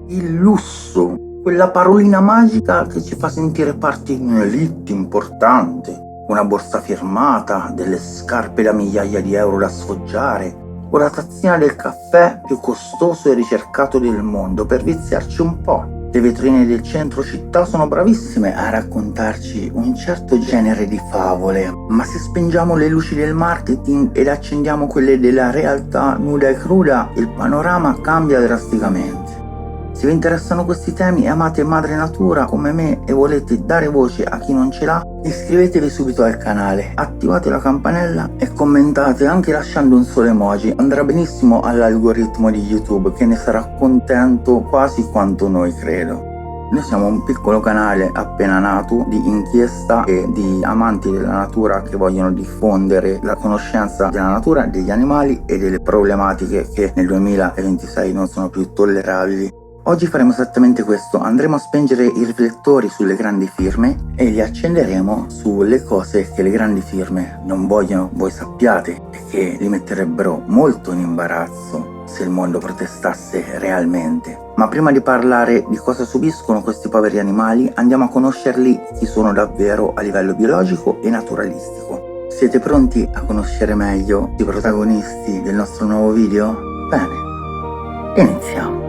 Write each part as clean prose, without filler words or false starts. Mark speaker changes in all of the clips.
Speaker 1: Il lusso, quella parolina magica che ci fa sentire parte di un'elite importante, una borsa firmata, delle scarpe da migliaia di euro da sfoggiare, o la tazzina del caffè più costoso e ricercato del mondo per viziarci un po'. Le vetrine del centro città sono bravissime a raccontarci un certo genere di favole, ma se spengiamo le luci del marketing ed accendiamo quelle della realtà nuda e cruda, il panorama cambia drasticamente. Se vi interessano questi temi e amate madre natura come me e volete dare voce a chi non ce l'ha, iscrivetevi subito al canale, attivate la campanella e commentate anche lasciando un solo emoji. Andrà benissimo all'algoritmo di YouTube, che ne sarà contento quasi quanto noi, credo. Noi siamo un piccolo canale appena nato di inchiesta e di amanti della natura che vogliono diffondere la conoscenza della natura, degli animali e delle problematiche che nel 2026 non sono più tollerabili. Oggi faremo esattamente questo, andremo a spengere i riflettori sulle grandi firme e li accenderemo sulle cose che le grandi firme non vogliono voi sappiate e che li metterebbero molto in imbarazzo se il mondo protestasse realmente. Ma prima di parlare di cosa subiscono questi poveri animali, andiamo a conoscerli chi sono davvero a livello biologico e naturalistico. Siete pronti a conoscere meglio i protagonisti del nostro nuovo video? Bene, iniziamo.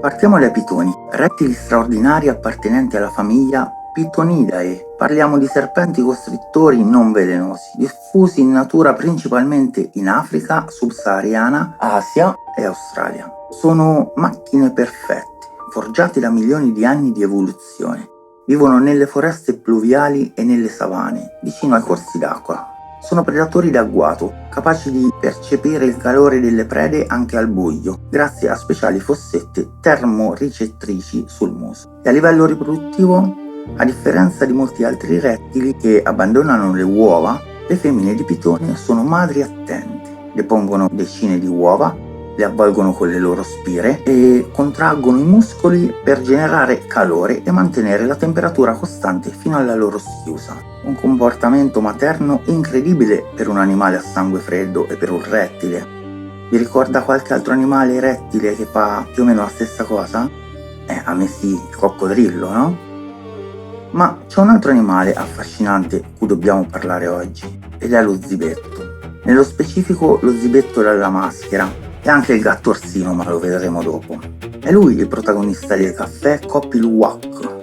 Speaker 1: Partiamo dai pitoni, rettili straordinari appartenenti alla famiglia Pitonidae. Parliamo di serpenti costrittori non velenosi, diffusi in natura principalmente in Africa subsahariana, Asia e Australia. Sono macchine perfette, forgiate da milioni di anni di evoluzione. Vivono nelle foreste pluviali e nelle savane, vicino ai corsi d'acqua. Sono predatori d'agguato, capaci di percepire il calore delle prede anche al buio, grazie a speciali fossette termoricettrici sul muso. E a livello riproduttivo, a differenza di molti altri rettili che abbandonano le uova, le femmine di pitone sono madri attente. Depongono decine di uova, le avvolgono con le loro spire e contraggono i muscoli per generare calore e mantenere la temperatura costante fino alla loro schiusa. Un comportamento materno incredibile per un animale a sangue freddo e per un rettile. Vi ricorda qualche altro animale rettile che fa più o meno la stessa cosa? A me sì, il coccodrillo, no? Ma c'è un altro animale affascinante cui dobbiamo parlare oggi, ed è lo zibetto. Nello specifico lo zibetto dalla maschera, e anche il gatto orsino, ma lo vedremo dopo. È lui il protagonista del caffè Kopi Luwak.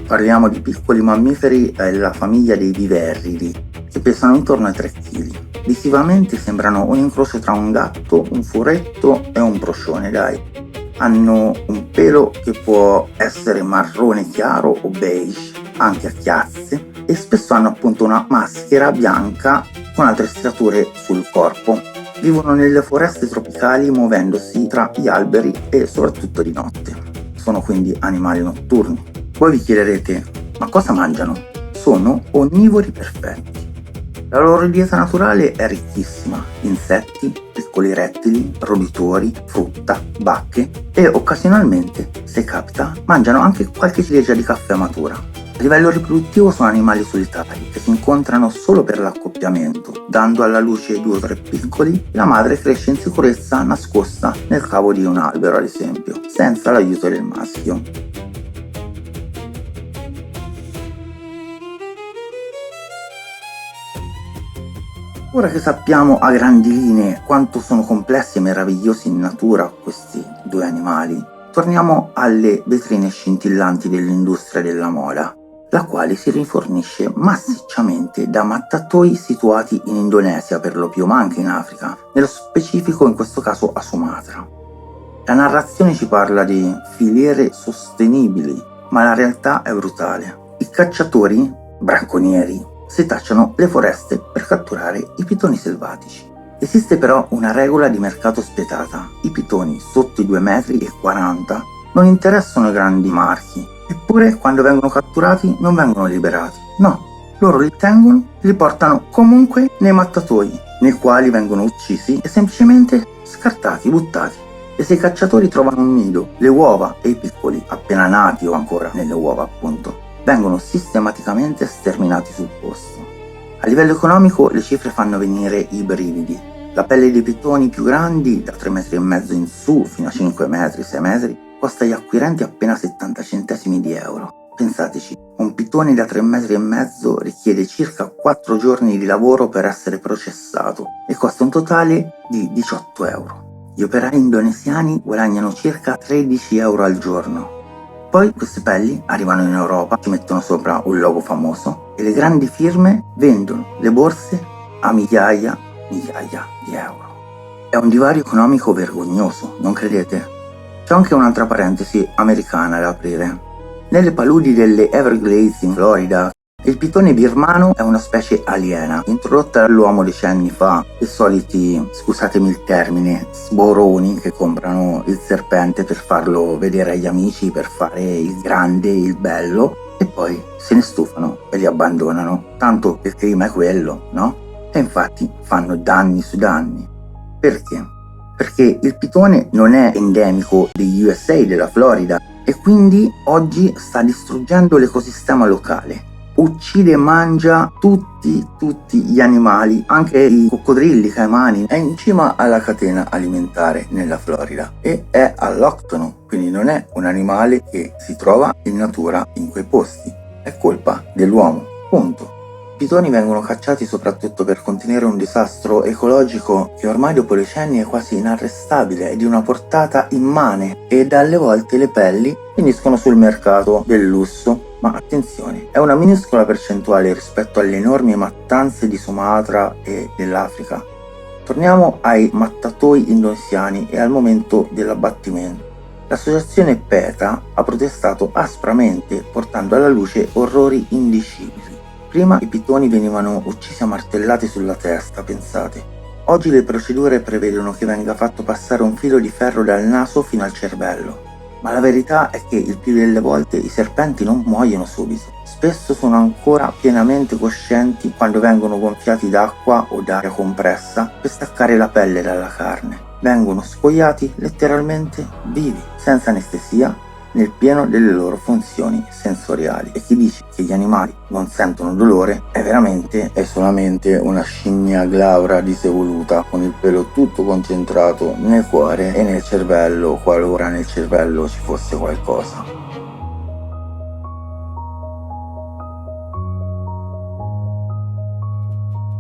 Speaker 1: Parliamo di piccoli mammiferi della famiglia dei viverridi, che pesano intorno ai 3 kg. Visivamente sembrano un incrocio tra un gatto, un furetto e un procione, dai. Hanno un pelo che può essere marrone chiaro o beige, anche a chiazze, e spesso hanno appunto una maschera bianca con altre striature sul corpo. Vivono nelle foreste tropicali muovendosi tra gli alberi e soprattutto di notte. Sono quindi animali notturni. Voi vi chiederete, ma cosa mangiano? Sono onnivori perfetti. La loro dieta naturale è ricchissima: insetti, piccoli rettili, roditori, frutta, bacche e occasionalmente, se capita, mangiano anche qualche ciliegia di caffè matura. A livello riproduttivo sono animali solitari che si incontrano solo per l'accoppiamento, dando alla luce 2 o 3 piccoli. La madre cresce in sicurezza nascosta nel cavo di un albero, ad esempio, senza l'aiuto del maschio. Ora che sappiamo a grandi linee quanto sono complessi e meravigliosi in natura questi 2 animali, torniamo alle vetrine scintillanti dell'industria della moda, la quale si rifornisce massicciamente da mattatoi situati in Indonesia per lo più, ma anche in Africa, nello specifico in questo caso a Sumatra. La narrazione ci parla di filiere sostenibili, ma la realtà è brutale. I cacciatori, bracconieri, setacciano le foreste per catturare i pitoni selvatici. Esiste però una regola di mercato spietata: i pitoni sotto i 2,40 m non interessano i grandi marchi, eppure quando vengono catturati non vengono liberati. No, loro li tengono e li portano comunque nei mattatoi, nei quali vengono uccisi e semplicemente scartati, buttati. E se i cacciatori trovano un nido, le uova e i piccoli, appena nati o ancora nelle uova appunto, vengono sistematicamente sterminati sul posto. A livello economico le cifre fanno venire i brividi. La pelle dei pitoni più grandi, da 3,5 metri in su fino a 5 metri, 6 metri, costa agli acquirenti appena 70 centesimi di euro. Pensateci, un pitone da 3,5 metri richiede circa 4 giorni di lavoro per essere processato e costa un totale di 18 euro. Gli operai indonesiani guadagnano circa 13 euro al giorno. Poi queste pelli arrivano in Europa, ci mettono sopra un logo famoso e le grandi firme vendono le borse a migliaia di euro. È un divario economico vergognoso, non credete? C'è anche un'altra parentesi americana da aprire. Nelle paludi delle Everglades in Florida, il pitone birmano è una specie aliena, introdotta dall'uomo decenni fa, i soliti, scusatemi il termine, sboroni che comprano il serpente per farlo vedere agli amici, per fare il grande, il bello, e poi se ne stufano e li abbandonano, tanto il clima è quello, no? E infatti fanno danni su danni. Perché? Perché il pitone non è endemico degli USA, della Florida, e quindi oggi sta distruggendo l'ecosistema locale. Uccide e mangia tutti gli animali, anche i coccodrilli, caimani. È in cima alla catena alimentare nella Florida e è alloctono, quindi non è un animale che si trova in natura in quei posti. È colpa dell'uomo, punto. I pitoni vengono cacciati soprattutto per contenere un disastro ecologico che ormai dopo decenni è quasi inarrestabile e di una portata immane, e alle volte le pelli finiscono sul mercato del lusso. Ma attenzione, è una minuscola percentuale rispetto alle enormi mattanze di Sumatra e dell'Africa. Torniamo ai mattatoi indonesiani e al momento dell'abbattimento. L'associazione PETA ha protestato aspramente, portando alla luce orrori indicibili. Prima i pitoni venivano uccisi a martellate sulla testa, pensate. Oggi le procedure prevedono che venga fatto passare un filo di ferro dal naso fino al cervello. Ma la verità è che il più delle volte i serpenti non muoiono subito. Spesso sono ancora pienamente coscienti quando vengono gonfiati d'acqua o d'aria compressa per staccare la pelle dalla carne. Vengono spogliati letteralmente vivi, senza anestesia, nel pieno delle loro funzioni sensoriali. E chi dice che gli animali non sentono dolore è solamente una scimmia glaura disevoluta, con il pelo tutto concentrato nel cuore e nel cervello, qualora nel cervello ci fosse qualcosa.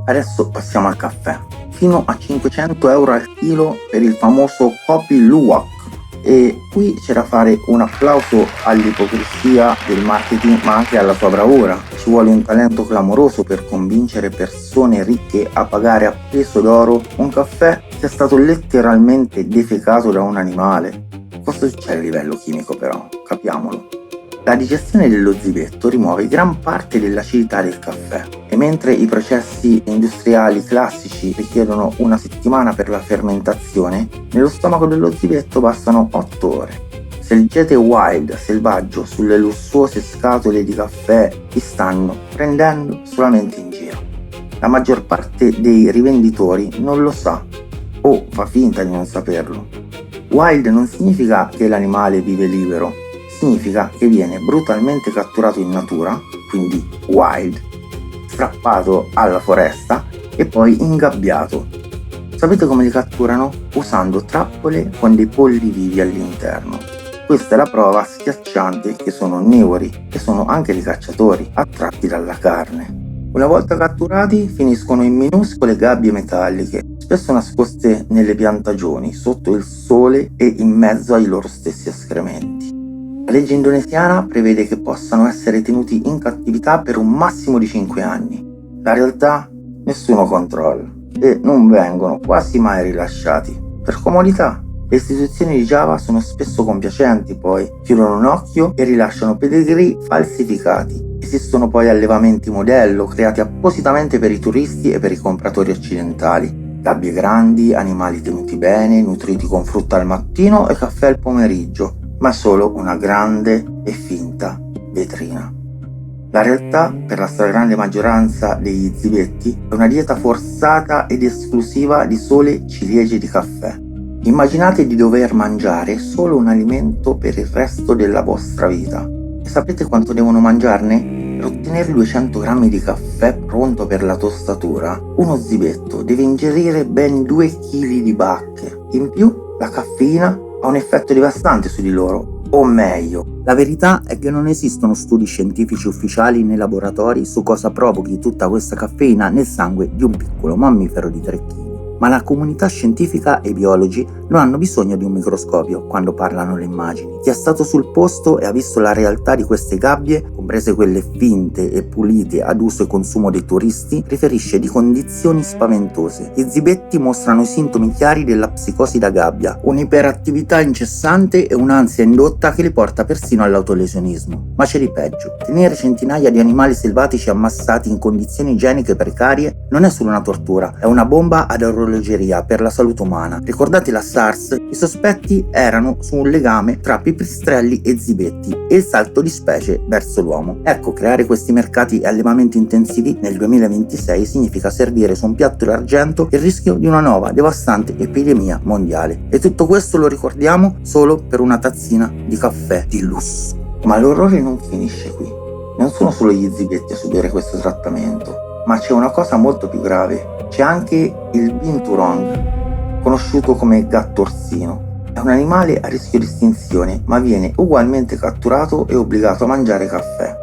Speaker 1: Adesso passiamo al caffè. Fino a 500 euro al chilo per il famoso Kopi Luwak. E qui c'è da fare un applauso all'ipocrisia del marketing, ma anche alla sua bravura. Ci vuole un talento clamoroso per convincere persone ricche a pagare a peso d'oro un caffè che è stato letteralmente defecato da un animale. Cosa succede a livello chimico però? Capiamolo. La digestione dello zibetto rimuove gran parte dell'acidità del caffè, e mentre i processi industriali classici richiedono una settimana per la fermentazione, nello stomaco dello zibetto bastano 8 ore. Selgete Wild selvaggio sulle lussuose scatole di caffè vi stanno prendendo solamente in giro. La maggior parte dei rivenditori non lo sa o fa finta di non saperlo. Wild non significa che l'animale vive libero, significa che viene brutalmente catturato in natura, quindi wild, strappato alla foresta e poi ingabbiato. Sapete come li catturano? Usando trappole con dei polli vivi all'interno. Questa è la prova schiacciante che sono onnivori e sono anche dei cacciatori, attratti dalla carne. Una volta catturati finiscono in minuscole gabbie metalliche, spesso nascoste nelle piantagioni, sotto il sole e in mezzo ai loro stessi escrementi. La legge indonesiana prevede che possano essere tenuti in cattività per un massimo di 5 anni. La realtà? Nessuno controlla e non vengono quasi mai rilasciati. Per comodità, le istituzioni di Java sono spesso compiacenti, poi chiudono un occhio e rilasciano pedigree falsificati. Esistono poi allevamenti modello creati appositamente per i turisti e per i compratori occidentali. Gabbie grandi, animali tenuti bene, nutriti con frutta al mattino e caffè al pomeriggio, ma solo una grande e finta vetrina. La realtà, per la stragrande maggioranza degli zibetti, è una dieta forzata ed esclusiva di sole ciliegie di caffè. Immaginate di dover mangiare solo un alimento per il resto della vostra vita. E sapete quanto devono mangiarne? Per ottenere 200 grammi di caffè pronto per la tostatura, uno zibetto deve ingerire ben 2 kg di bacche. In più, la caffeina ha un effetto devastante su di loro. O meglio, la verità è che non esistono studi scientifici ufficiali nei laboratori su cosa provochi tutta questa caffeina nel sangue di un piccolo mammifero di 3 kg. Ma la comunità scientifica e i biologi non hanno bisogno di un microscopio quando parlano le immagini. Chi è stato sul posto e ha visto la realtà di queste gabbie, comprese quelle finte e pulite ad uso e consumo dei turisti, riferisce di condizioni spaventose. Gli zibetti mostrano i sintomi chiari della psicosi da gabbia, un'iperattività incessante e un'ansia indotta che li porta persino all'autolesionismo. Ma c'è di peggio. Tenere centinaia di animali selvatici ammassati in condizioni igieniche precarie non è solo una tortura, è una bomba ad orologeria per la salute umana. Ricordate la SARS? I sospetti erano su un legame tra pipistrelli e zibetti e il salto di specie verso l'uomo. Ecco, creare questi mercati e allevamenti intensivi nel 2026 significa servire su un piatto d'argento il rischio di una nuova devastante epidemia mondiale. E tutto questo lo ricordiamo solo per una tazzina di caffè di lusso. Ma l'orrore non finisce qui. Non sono solo gli zibetti a subire questo trattamento, ma c'è una cosa molto più grave. C'è anche il binturong, conosciuto come gatto orsino. È un animale a rischio di estinzione, ma viene ugualmente catturato e obbligato a mangiare caffè.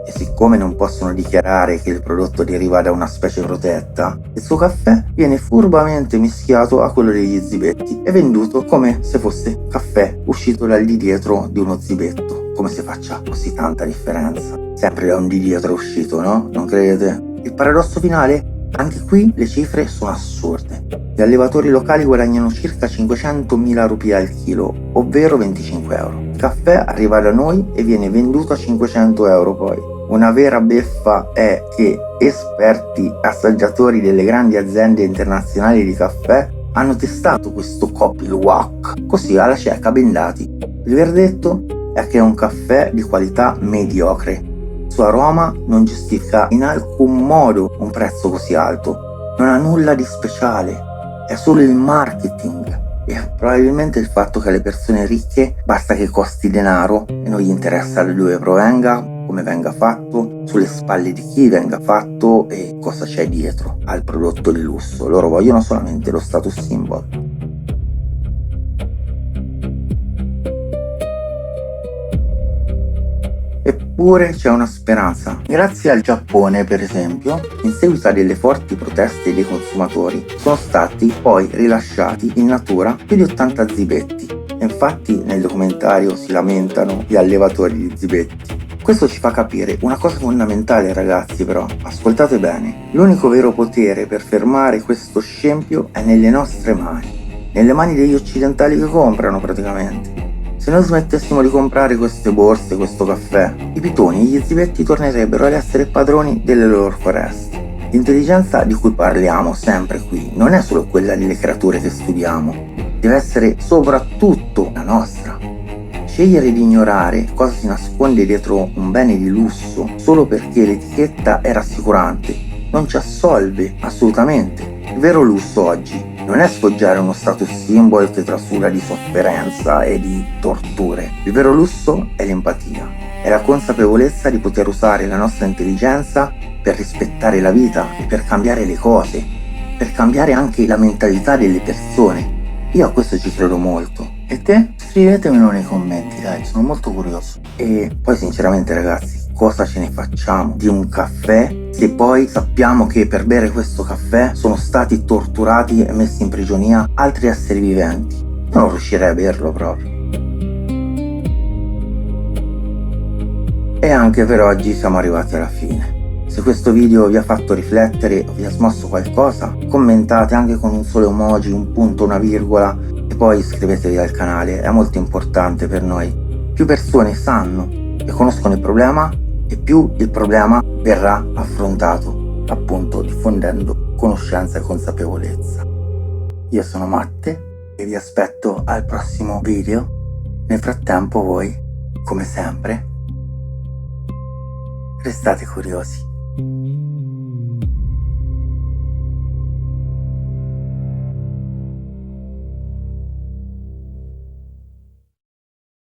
Speaker 1: E siccome non possono dichiarare che il prodotto deriva da una specie protetta, il suo caffè viene furbamente mischiato a quello degli zibetti e venduto come se fosse caffè uscito dal di dietro di uno zibetto. Come se faccia così tanta differenza. Sempre da un di dietro è uscito, no? Non credete? Il paradosso finale? Anche qui le cifre sono assurde. Gli allevatori locali guadagnano circa 500.000 rupie al chilo, ovvero 25 euro. Il caffè arriva da noi e viene venduto a 500 euro poi. Una vera beffa è che esperti assaggiatori delle grandi aziende internazionali di caffè hanno testato questo Kopil Wok, così alla cieca bendati. Il verdetto è che è un caffè di qualità mediocre. Il suo aroma non giustifica in alcun modo un prezzo così alto. Non ha nulla di speciale, è solo il marketing e probabilmente il fatto che alle persone ricche basta che costi denaro e non gli interessa da dove provenga, come venga fatto, sulle spalle di chi venga fatto e cosa c'è dietro al prodotto di lusso. Loro vogliono solamente lo status symbol. Eppure c'è una speranza. Grazie al Giappone, per esempio, in seguito a delle forti proteste dei consumatori, sono stati poi rilasciati in natura più di 80 zibetti. Infatti nel documentario si lamentano gli allevatori di zibetti. Questo ci fa capire una cosa fondamentale, ragazzi, però. Ascoltate bene. L'unico vero potere per fermare questo scempio è nelle nostre mani. Nelle mani degli occidentali che comprano, praticamente. Se noi smettessimo di comprare queste borse, questo caffè, i pitoni e gli zibetti tornerebbero ad essere padroni delle loro foreste. L'intelligenza di cui parliamo sempre qui non è solo quella delle creature che studiamo, deve essere soprattutto la nostra. Scegliere di ignorare cosa si nasconde dietro un bene di lusso solo perché l'etichetta è rassicurante non ci assolve assolutamente. Il vero lusso oggi non è sfoggiare uno status symbol che trasura di sofferenza e di torture. Il vero lusso è l'empatia, è la consapevolezza di poter usare la nostra intelligenza per rispettare la vita e per cambiare le cose, per cambiare anche la mentalità delle persone. Io a questo ci credo molto. E te? Scrivetemelo nei commenti, dai, sono molto curioso. E poi sinceramente, ragazzi, cosa ce ne facciamo di un caffè se poi sappiamo che per bere questo caffè sono stati torturati e messi in prigionia altri esseri viventi? Io non riuscirei a berlo proprio. E anche per oggi siamo arrivati alla fine. Se questo video vi ha fatto riflettere o vi ha smosso qualcosa, commentate anche con un solo emoji, un punto, una virgola e poi iscrivetevi al canale, è molto importante per noi. Più persone sanno e conoscono il problema e più il problema verrà affrontato, appunto diffondendo conoscenza e consapevolezza. Io sono Matte e vi aspetto al prossimo video. Nel frattempo voi, come sempre, restate curiosi.